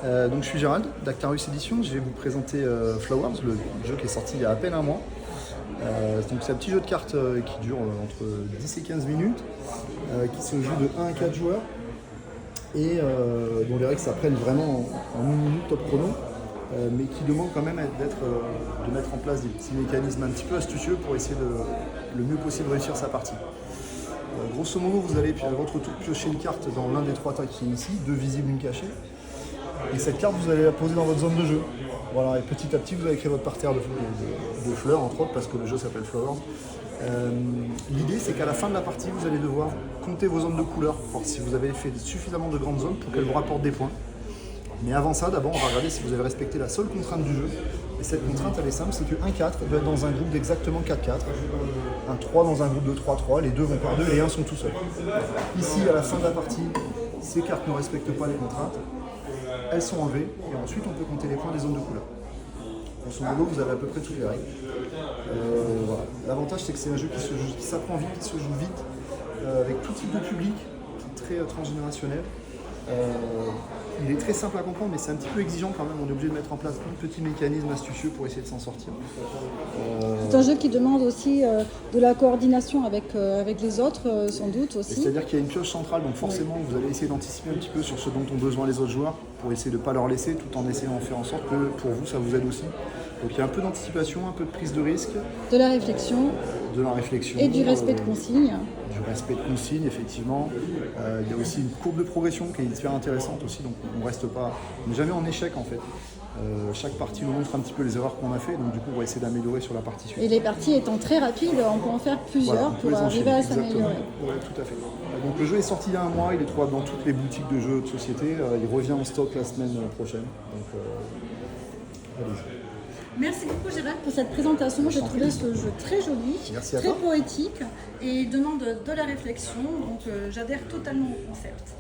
Donc je suis Gérald d'Actarus Editions. Je vais vous présenter Flowers, le jeu qui est sorti il y a à peine un mois. Donc c'est un petit jeu de cartes qui dure entre 10 et 15 minutes, qui se joue de 1 à 4 joueurs et dont les règles s'apprennent vraiment en 1 minute top chrono, mais qui demande quand même de mettre en place des petits mécanismes un petit peu astucieux pour essayer de le mieux possible réussir sa partie. Grosso modo, vous allez à votre tour piocher une carte dans l'un des 3 tas qui est ici, 2 visibles, une cachée. Et cette carte, vous allez la poser dans votre zone de jeu. Voilà, et petit à petit, vous allez créer votre parterre de fleurs, entre autres, parce que le jeu s'appelle Flowers. L'idée, c'est qu'à la fin de la partie, vous allez devoir compter vos zones de couleurs, pour si vous avez fait suffisamment de grandes zones pour qu'elles vous rapportent des points. Mais avant ça, d'abord, on va regarder si vous avez respecté la seule contrainte du jeu. Et cette contrainte, elle est simple, c'est qu'un 4 doit être dans un groupe d'exactement 4-4. Un 3 dans un groupe de 3-3, les 2 vont par 2 et les 1 sont tout seuls. Ici, à la fin de la partie, ces cartes ne respectent pas les contraintes. Elles sont enlevées et ensuite on peut compter les points des zones de couleur. Grosso modo, vous avez à peu près toutes les règles. Voilà. L'avantage, c'est que c'est un jeu qui s'apprend vite, qui se joue vite, avec tout type de public, très transgénérationnel. Il est très simple à comprendre, mais c'est un petit peu exigeant quand même. On est obligé de mettre en place plein de petits mécanismes astucieux pour essayer de s'en sortir. C'est un jeu qui demande aussi de la coordination avec les autres, sans doute aussi. C'est-à-dire qu'il y a une pioche centrale, donc forcément vous allez essayer d'anticiper un petit peu sur ce dont ont besoin les autres joueurs pour essayer de ne pas leur laisser, tout en essayant de faire en sorte que pour vous ça vous aide aussi. Donc il y a un peu d'anticipation, un peu de prise de risque. De la réflexion. Et du respect de consignes. Du respect de consignes, effectivement. Il y a aussi une courbe de progression qui est hyper intéressante aussi, donc on n'est jamais en échec en fait. Chaque partie nous montre un petit peu les erreurs qu'on a fait, donc du coup on va essayer d'améliorer sur la partie suivante. Et les parties étant très rapides, on peut en faire plusieurs pour arriver à s'améliorer. Oui, tout à fait. Donc le jeu est sorti il y a un mois, il est trouvable dans toutes les boutiques de jeux de société, il revient en stock la semaine prochaine. Donc allez-y. Merci beaucoup Gérald pour cette présentation. J'ai trouvé ce jeu très joli, très poétique et demande de la réflexion, donc j'adhère totalement au concept.